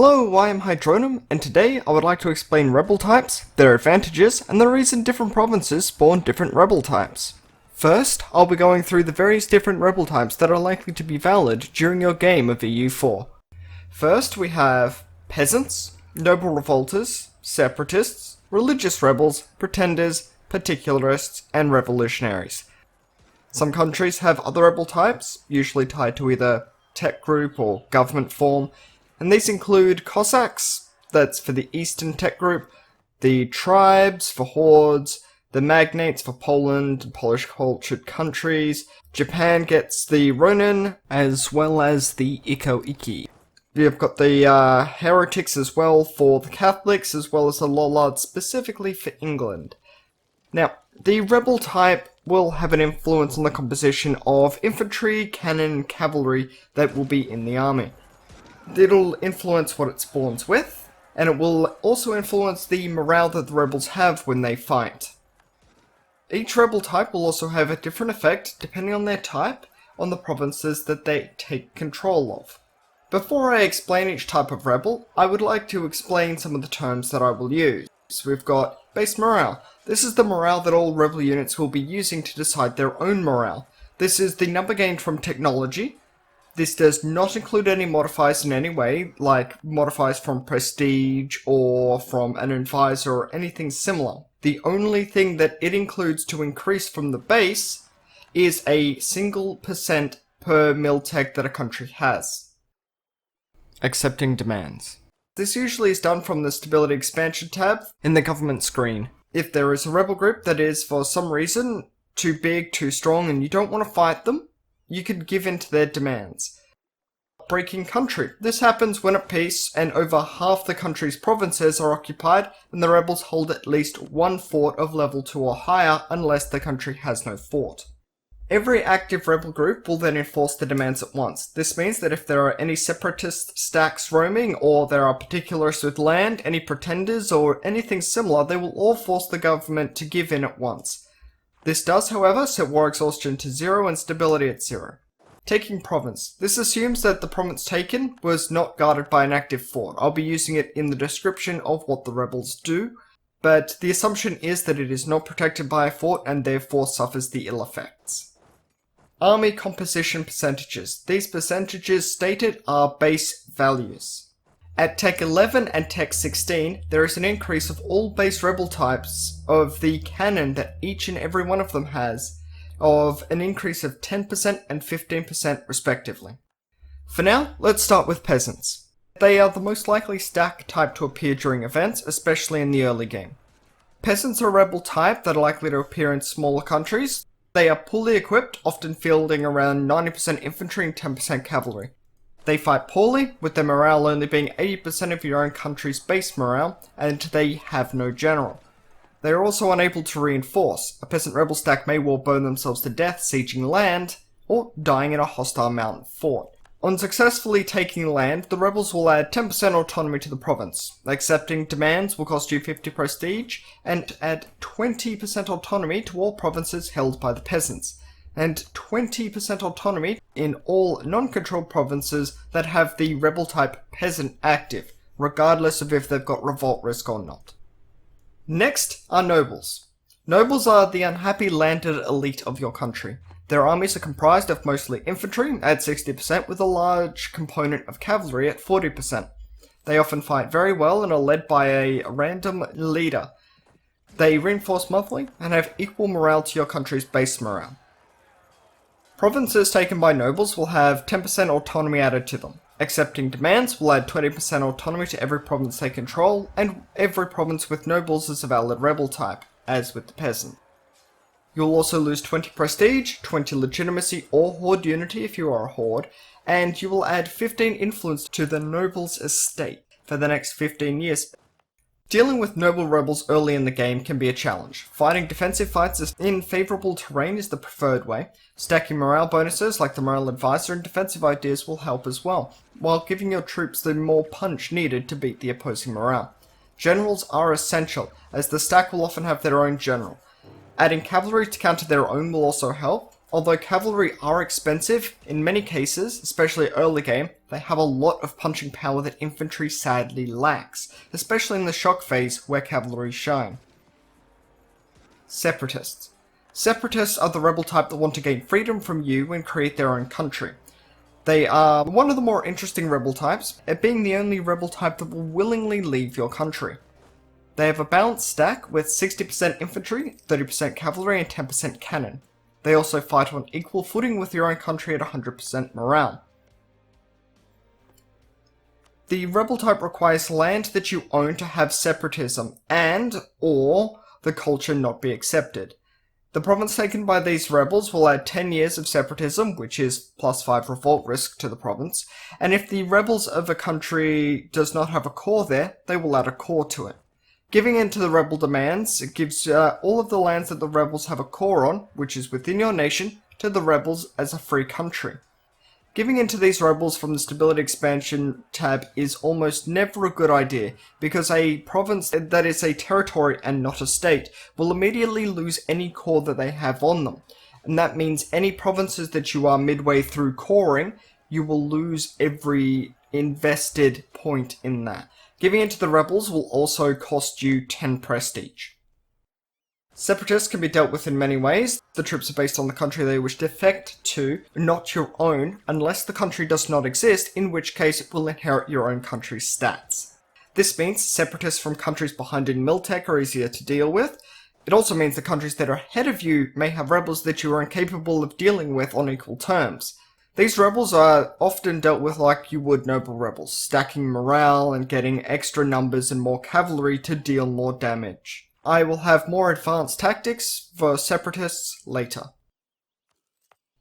Hello, I am Hydronum, and today I would like to explain rebel types, their advantages, and the reason different provinces spawn different rebel types. First, I'll be going through the various different rebel types that are likely to be valid during your game of EU4. First, we have peasants, noble revolters, separatists, religious rebels, pretenders, particularists, and revolutionaries. Some countries have other rebel types, usually tied to either tech group or government form, and these include Cossacks, that's for the Eastern Tech Group, the Tribes for Hordes, the Magnates for Poland and Polish cultured countries. Japan gets the Ronin, as well as the Iko-Iki. You've got the Heretics as well for the Catholics, as well as the Lollards specifically for England. Now, the Rebel type will have an influence on the composition of infantry, cannon, and cavalry that will be in the army. It'll influence what it spawns with, and it will also influence the morale that the rebels have when they fight. Each rebel type will also have a different effect, depending on their type, on the provinces that they take control of. Before I explain each type of rebel, I would like to explain some of the terms that I will use. So we've got base morale. This is the morale that all rebel units will be using to decide their own morale. This is the number gained from technology. This does not include any modifiers in any way, like modifiers from prestige or from an advisor or anything similar. The only thing that it includes to increase from the base is a single % per mil-tech that a country has. Accepting demands. This usually is done from the Stability Expansion tab in the government screen. If there is a rebel group that is, for some reason, too big, too strong, and you don't want to fight them, you can give in to their demands. Breaking country. This happens when at peace and over half the country's provinces are occupied and the rebels hold at least one fort of level 2 or higher unless the country has no fort. Every active rebel group will then enforce the demands at once. This means that if there are any separatist stacks roaming, or there are particularists with land, any pretenders, or anything similar, they will all force the government to give in at once. This does, however, set war exhaustion to 0 and stability at 0. Taking province. This assumes that the province taken was not guarded by an active fort. I'll be using it in the description of what the rebels do, but the assumption is that it is not protected by a fort and therefore suffers the ill effects. Army composition percentages. These percentages stated are base values. At Tech 11 and Tech 16, there is an increase of all base rebel types of the cannon that each and every one of them has, of an increase of 10% and 15% respectively. For now, let's start with peasants. They are the most likely stack type to appear during events, especially in the early game. Peasants are a rebel type that are likely to appear in smaller countries. They are poorly equipped, often fielding around 90% infantry and 10% cavalry. They fight poorly, with their morale only being 80% of your own country's base morale, and they have no general. They are also unable to reinforce. A peasant rebel stack may well burn themselves to death sieging land, or dying in a hostile mountain fort. On successfully taking land, the rebels will add 10% autonomy to the province. Accepting demands will cost you 50 prestige, and add 20% autonomy to all provinces held by the peasants, and 20% autonomy in all non-controlled provinces that have the rebel type peasant active, regardless of if they've got revolt risk or not. Next are nobles. Nobles are the unhappy landed elite of your country. Their armies are comprised of mostly infantry at 60% with a large component of cavalry at 40%. They often fight very well and are led by a random leader. They reinforce monthly and have equal morale to your country's base morale. Provinces taken by nobles will have 10% autonomy added to them. Accepting demands will add 20% autonomy to every province they control, and every province with nobles is a valid rebel type, as with the peasant. You'll also lose 20 prestige, 20 legitimacy or horde unity if you are a horde, and you will add 15 influence to the noble's estate for the next 15 years. Dealing with noble rebels early in the game can be a challenge. Fighting defensive fights in favourable terrain is the preferred way. Stacking morale bonuses like the morale advisor and defensive ideas will help as well, while giving your troops the more punch needed to beat the opposing morale. Generals are essential, as the stack will often have their own general. Adding cavalry to counter their own will also help. Although cavalry are expensive, in many cases, especially early game, they have a lot of punching power that infantry sadly lacks, especially in the shock phase where cavalry shine. Separatists. Separatists are the rebel type that want to gain freedom from you and create their own country. They are one of the more interesting rebel types, it being the only rebel type that will willingly leave your country. They have a balanced stack with 60% infantry, 30% cavalry, and 10% cannon. They also fight on equal footing with your own country at 100% morale. The rebel type requires land that you own to have separatism and/or the culture not be accepted. The province taken by these rebels will add 10 years of separatism, which is +5 revolt risk to the province, and if the rebels of a country does not have a core there, they will add a core to it. Giving in to the rebel demands, it gives all of the lands that the rebels have a core on, which is within your nation, to the rebels as a free country. Giving in to these rebels from the Stability Expansion tab is almost never a good idea, because a province that is a territory and not a state will immediately lose any core that they have on them. And that means any provinces that you are midway through coring, you will lose every invested point in that. Giving in to the rebels will also cost you 10 prestige. Separatists can be dealt with in many ways. The troops are based on the country they wish to defect to, not your own, unless the country does not exist, in which case it will inherit your own country's stats. This means separatists from countries behind in Miltech are easier to deal with. It also means the countries that are ahead of you may have rebels that you are incapable of dealing with on equal terms. These rebels are often dealt with like you would noble rebels, stacking morale and getting extra numbers and more cavalry to deal more damage. I will have more advanced tactics for separatists later.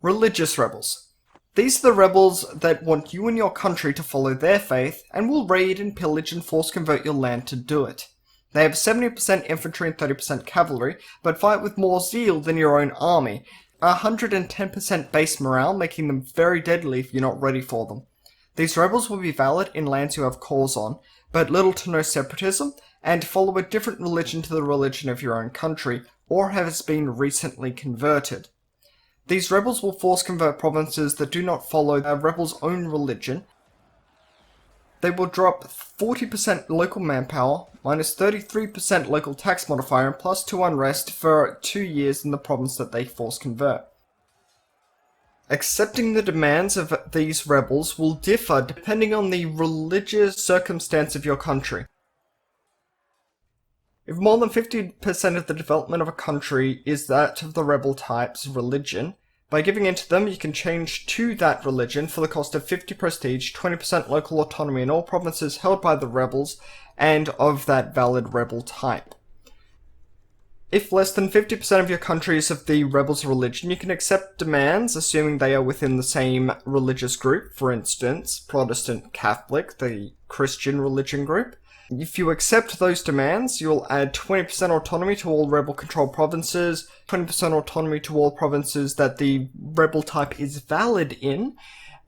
Religious rebels. These are the rebels that want you and your country to follow their faith and will raid and pillage and force convert your land to do it. They have 70% infantry and 30% cavalry, but fight with more zeal than your own army, 110% base morale, making them very deadly if you're not ready for them. These rebels will be valid in lands you have cores on, but little to no separatism, and follow a different religion to the religion of your own country, or has been recently converted. These rebels will force convert provinces that do not follow a rebel's own religion. They will drop 40% local manpower, minus 33% local tax modifier, and +2 unrest for 2 years in the province that they force convert. Accepting the demands of these rebels will differ depending on the religious circumstance of your country. If more than 50% of the development of a country is that of the rebel type's religion, by giving in to them you can change to that religion for the cost of 50 prestige, 20% local autonomy in all provinces held by the rebels, and of that valid rebel type. If less than 50% of your country is of the rebels' religion, you can accept demands, assuming they are within the same religious group, for instance, Protestant Catholic, the Christian religion group. If you accept those demands, you'll add 20% autonomy to all rebel-controlled provinces, 20% autonomy to all provinces that the rebel type is valid in,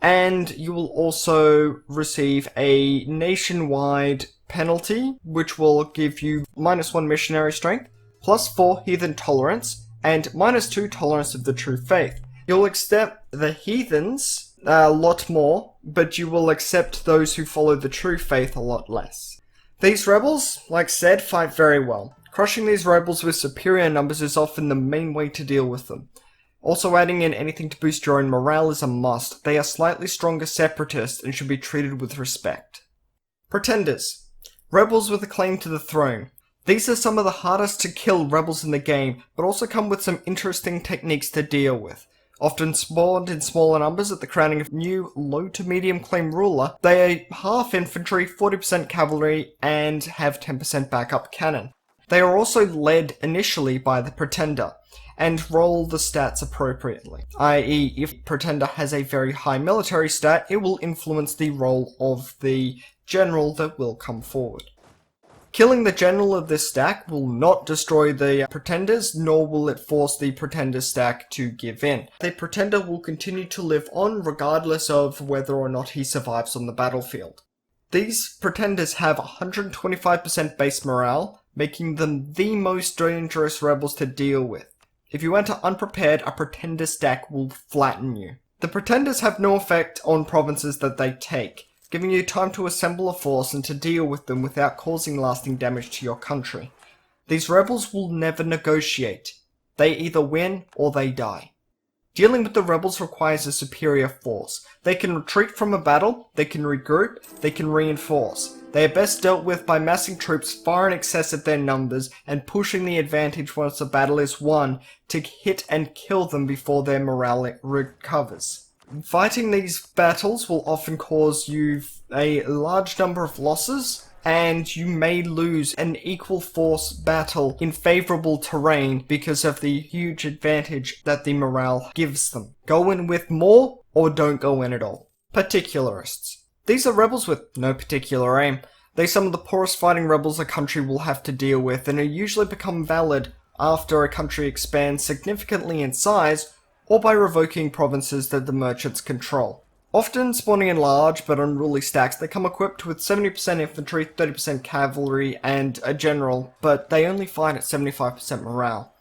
and you will also receive a nationwide penalty, which will give you -1 missionary strength, +4 heathen tolerance, and -2 tolerance of the true faith. You'll accept the heathens a lot more, but you will accept those who follow the true faith a lot less. These rebels, like said, fight very well. Crushing these rebels with superior numbers is often the main way to deal with them. Also adding in anything to boost your own morale is a must. They are slightly stronger separatists and should be treated with respect. Pretenders. Rebels with a claim to the throne. These are some of the hardest to kill rebels in the game, but also come with some interesting techniques to deal with. Often spawned in smaller numbers at the crowning of new low to medium claim ruler, they are half infantry, 40% cavalry, and have 10% backup cannon. They are also led initially by the pretender, and roll the stats appropriately, i.e. if pretender has a very high military stat, it will influence the role of the general that will come forward. Killing the general of this stack will not destroy the pretenders, nor will it force the pretender stack to give in. The pretender will continue to live on regardless of whether or not he survives on the battlefield. These pretenders have 125% base morale, making them the most dangerous rebels to deal with. If you enter unprepared, a pretender stack will flatten you. The Pretenders have no effect on provinces that they take, giving you time to assemble a force and to deal with them without causing lasting damage to your country. These rebels will never negotiate. They either win or they die. Dealing with the rebels requires a superior force. They can retreat from a battle, they can regroup, they can reinforce. They are best dealt with by massing troops far in excess of their numbers and pushing the advantage once a battle is won to hit and kill them before their morale recovers. Fighting these battles will often cause you a large number of losses, and you may lose an equal force battle in favourable terrain because of the huge advantage that the morale gives them. Go in with more, or don't go in at all. Particularists. These are rebels with no particular aim. They're some of the poorest fighting rebels a country will have to deal with, and are usually become valid after a country expands significantly in size, or by revoking provinces that the merchants control. Often spawning in large but unruly stacks, they come equipped with 70% infantry, 30% cavalry, and a general, but they only fight at 75% morale.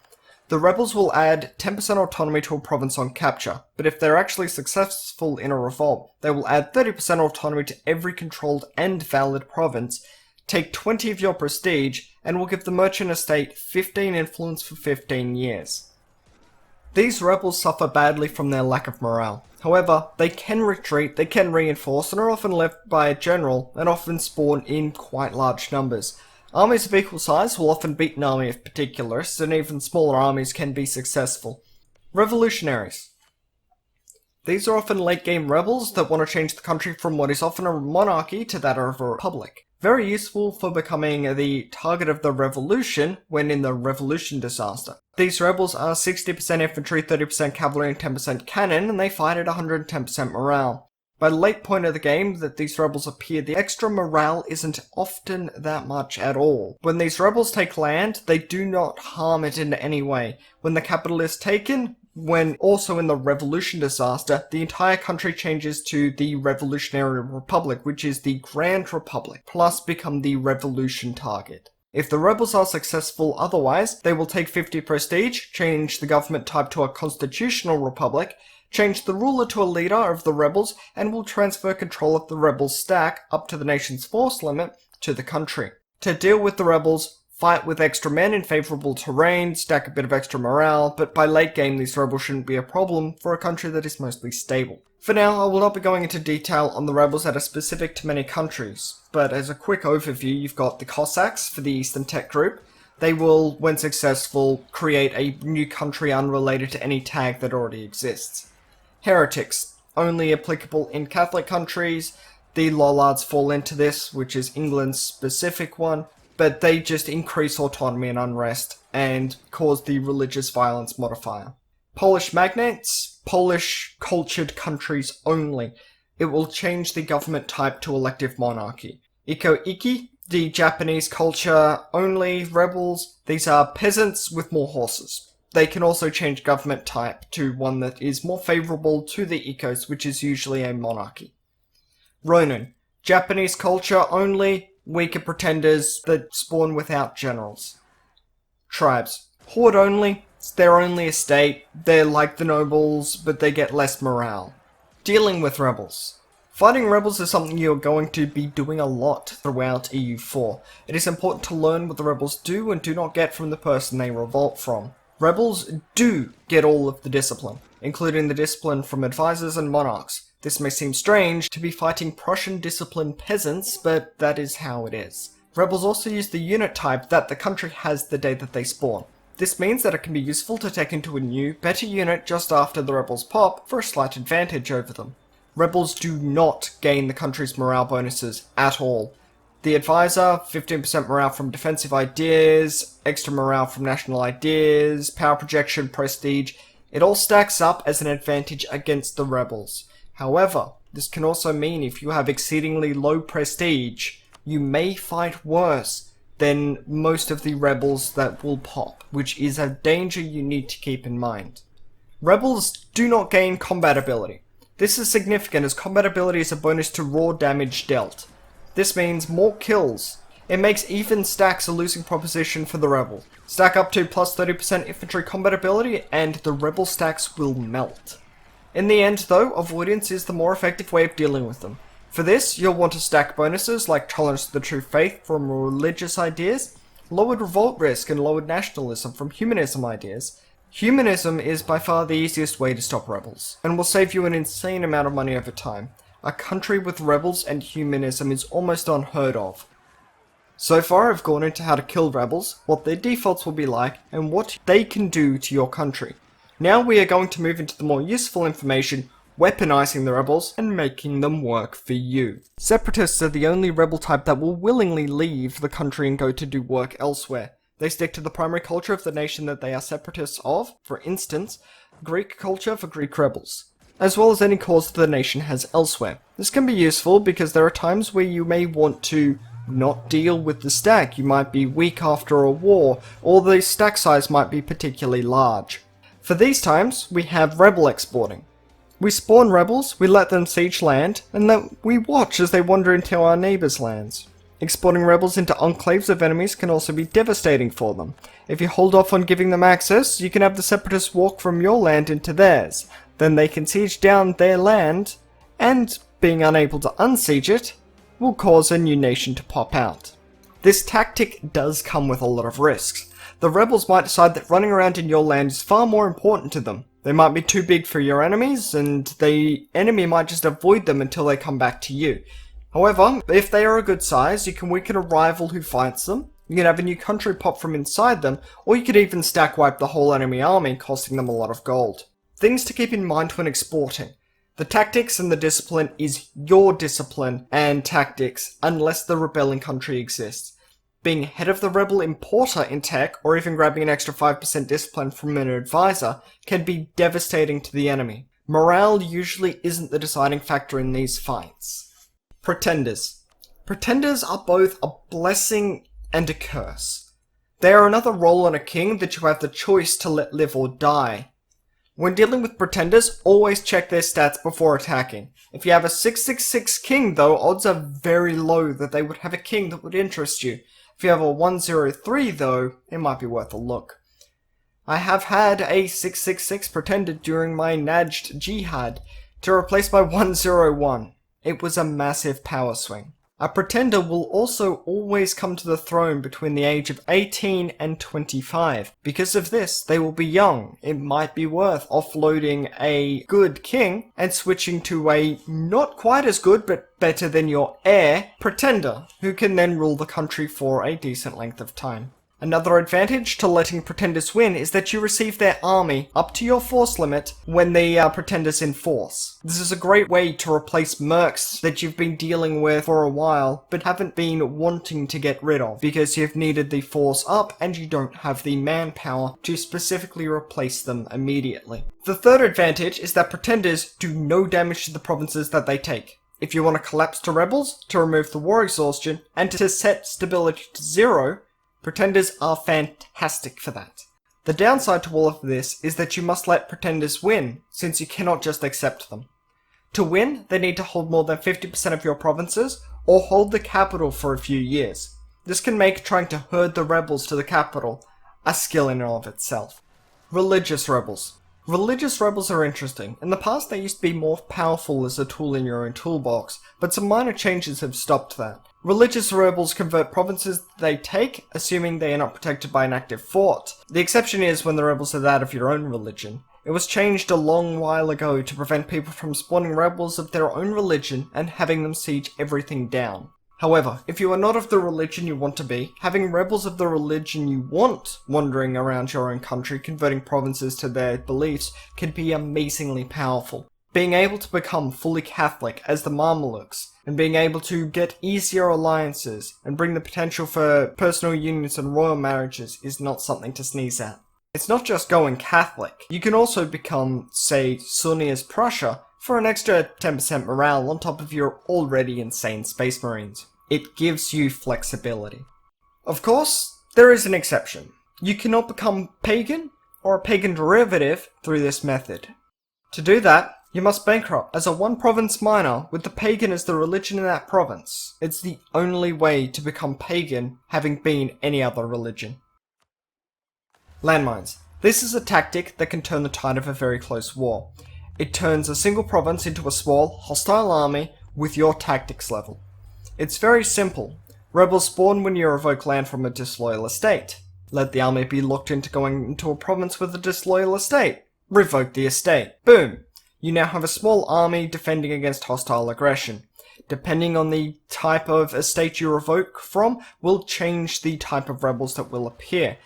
The rebels will add 10% autonomy to a province on capture, but if they're actually successful in a revolt, they will add 30% autonomy to every controlled and valid province, take 20 of your prestige, and will give the merchant estate 15 influence for 15 years. These rebels suffer badly from their lack of morale. However, they can retreat, they can reinforce, and are often left by a general, and often spawn in quite large numbers. Armies of equal size will often beat an army of particularists, and even smaller armies can be successful. Revolutionaries. These are often late-game rebels that want to change the country from what is often a monarchy to that of a republic. Very useful for becoming the target of the revolution when in the revolution disaster. These rebels are 60% infantry, 30% cavalry, and 10% cannon, and they fight at 110% morale. By the late point of the game that these rebels appear, the extra morale isn't often that much at all. When these rebels take land, they do not harm it in any way. When the capital is taken, when also in the revolution disaster, the entire country changes to the Revolutionary Republic, which is the Grand Republic, plus become the revolution target. If the rebels are successful otherwise, they will take 50 prestige, change the government type to a constitutional republic, change the ruler to a leader of the rebels, and will transfer control of the rebels' stack up to the nation's force limit to the country. To deal with the rebels, fight with extra men in favourable terrain, stack a bit of extra morale, but by late game these rebels shouldn't be a problem for a country that is mostly stable. For now, I will not be going into detail on the rebels that are specific to many countries, but as a quick overview, you've got the Cossacks for the Eastern Tech Group. They will, when successful, create a new country unrelated to any tag that already exists. Heretics, only applicable in Catholic countries. The Lollards fall into this, which is England's specific one, but they just increase autonomy and unrest and cause the religious violence modifier. Polish magnates, Polish cultured countries only. It will change the government type to elective monarchy. Iko-Iki, the Japanese culture only rebels. These are peasants with more horses. They can also change government type to one that is more favourable to the Ikos, which is usually a monarchy. Ronin, Japanese culture only, weaker pretenders that spawn without generals. Tribes, horde only, it's their only estate, they're like the nobles, but they get less morale. Dealing with rebels. Fighting rebels is something you're going to be doing a lot throughout EU4. It is important to learn what the rebels do and do not get from the person they revolt from. Rebels do get all of the discipline, including the discipline from advisors and monarchs. This may seem strange to be fighting Prussian disciplined peasants, but that is how it is. Rebels also use the unit type that the country has the day that they spawn. This means that it can be useful to take into a new, better unit just after the rebels pop for a slight advantage over them. Rebels do not gain the country's morale bonuses at all. The advisor, 15% morale from defensive ideas, extra morale from national ideas, power projection, prestige. It all stacks up as an advantage against the rebels. However, this can also mean if you have exceedingly low prestige, you may fight worse than most of the rebels that will pop, which is a danger you need to keep in mind. Rebels do not gain combat ability. This is significant as combat ability is a bonus to raw damage dealt. This means more kills. It makes even stacks a losing proposition for the rebel. Stack up to plus 30% infantry combat ability and the rebel stacks will melt. In the end though, avoidance is the more effective way of dealing with them. For this, you'll want to stack bonuses like tolerance to the true faith from religious ideas, lowered revolt risk and lowered nationalism from humanism ideas. Humanism is by far the easiest way to stop rebels, and will save you an insane amount of money over time. A country with rebels and humanism is almost unheard of. So far I've gone into how to kill rebels, what their defaults will be like, and what they can do to your country. Now we are going to move into the more useful information, weaponizing the rebels and making them work for you. Separatists are the only rebel type that will willingly leave the country and go to do work elsewhere. They stick to the primary culture of the nation that they are separatists of, for instance, Greek culture for Greek rebels, as well as any cause that the nation has elsewhere. This can be useful because there are times where you may want to not deal with the stack. You might be weak after a war, or the stack size might be particularly large. For these times, we have rebel exporting. We spawn rebels, we let them siege land, and then we watch as they wander into our neighbours' lands. Exporting rebels into enclaves of enemies can also be devastating for them. If you hold off on giving them access, you can have the separatists walk from your land into theirs. Then they can siege down their land, and being unable to unsiege it, will cause a new nation to pop out. This tactic does come with a lot of risks. The rebels might decide that running around in your land is far more important to them. They might be too big for your enemies, and the enemy might just avoid them until they come back to you. However, if they are a good size, you can weaken a rival who fights them, you can have a new country pop from inside them, or you could even stack wipe the whole enemy army, costing them a lot of gold. Things to keep in mind when exporting. The tactics and the discipline is your discipline and tactics, unless the rebelling country exists. Being head of the rebel importer in tech, or even grabbing an extra 5% discipline from an advisor, can be devastating to the enemy. Morale usually isn't the deciding factor in these fights. Pretenders. Pretenders are both a blessing and a curse. They are another role on a king that you have the choice to let live or die. When dealing with pretenders, always check their stats before attacking. If you have a 666 king though, odds are very low that they would have a king that would interest you. If you have a 103 though, it might be worth a look. I have had a 666 pretender during my Najd Jihad to replace my 101. It was a massive power swing. A pretender will also always come to the throne between the age of 18 and 25. Because of this, they will be young. It might be worth offloading a good king and switching to a not quite as good but better than your heir pretender, who can then rule the country for a decent length of time. Another advantage to letting pretenders win is that you receive their army up to your force limit when the pretender's in force. This is a great way to replace mercs that you've been dealing with for a while but haven't been wanting to get rid of because you've needed the force up and you don't have the manpower to specifically replace them immediately. The third advantage is that pretenders do no damage to the provinces that they take. If you want to collapse to rebels, to remove the war exhaustion, and to set stability to 0, pretenders are fantastic for that. The downside to all of this is that you must let pretenders win, since you cannot just accept them. To win, they need to hold more than 50% of your provinces, or hold the capital for a few years. This can make trying to herd the rebels to the capital a skill in and of itself. Religious rebels. Religious rebels are interesting. In the past they used to be more powerful as a tool in your own toolbox, but some minor changes have stopped that. Religious rebels convert provinces they take, assuming they are not protected by an active fort. The exception is when the rebels are that of your own religion. It was changed a long while ago to prevent people from spawning rebels of their own religion and having them siege everything down. However, if you are not of the religion you want to be, having rebels of the religion you want wandering around your own country converting provinces to their beliefs can be amazingly powerful. Being able to become fully Catholic as the Mamelukes, and being able to get easier alliances and bring the potential for personal unions and royal marriages is not something to sneeze at. It's not just going Catholic. You can also become, say, Sunni as Prussia for an extra 10% morale on top of your already insane Space Marines. It gives you flexibility. Of course, there is an exception. You cannot become pagan or a pagan derivative through this method. To do that, you must bankrupt as a one-province minor with the pagan as the religion in that province. It's the only way to become pagan having been any other religion. Landmines. This is a tactic that can turn the tide of a very close war. It turns a single province into a small, hostile army with your tactics level. It's very simple. Rebels spawn when you revoke land from a disloyal estate. Let the army be locked into going into a province with a disloyal estate. Revoke the estate. Boom! You now have a small army defending against hostile aggression. Depending on the type of estate you revoke from, will change the type of rebels that will appear.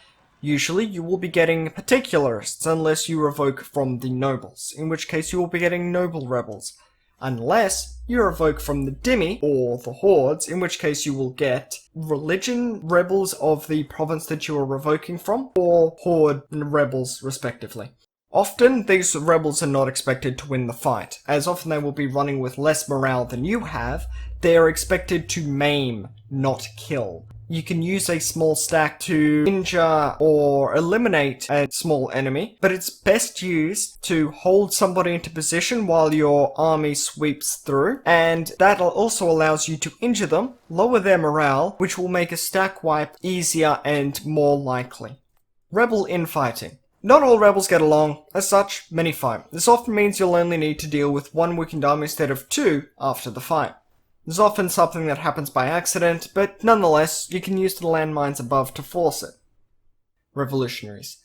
Usually you will be getting particularists unless you revoke from the nobles, in which case you will be getting noble rebels. Unless you revoke from the dhimmi, or the hordes, in which case you will get religion rebels of the province that you are revoking from, or horde rebels respectively. Often, these rebels are not expected to win the fight, as often they will be running with less morale than you have. They are expected to maim, not kill. You can use a small stack to injure or eliminate a small enemy, but it's best used to hold somebody into position while your army sweeps through, and that also allows you to injure them, lower their morale, which will make a stack wipe easier and more likely. Rebel infighting. Not all rebels get along. As such, many fight. This often means you'll only need to deal with one weakened army instead of two after the fight. There's often something that happens by accident, but nonetheless, you can use the landmines above to force it. Revolutionaries.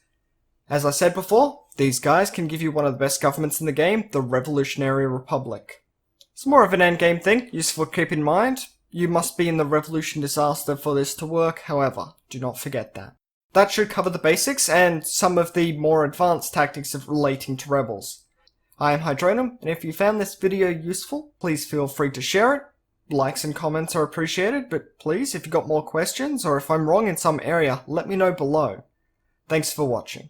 As I said before, these guys can give you one of the best governments in the game, the Revolutionary Republic. It's more of an endgame thing, useful to keep in mind. You must be in the revolution disaster for this to work, however, do not forget that. That should cover the basics and some of the more advanced tactics of relating to rebels. I am Hydronum, and if you found this video useful, please feel free to share it. Likes and comments are appreciated, but please, if you've got more questions, or if I'm wrong in some area, let me know below. Thanks for watching.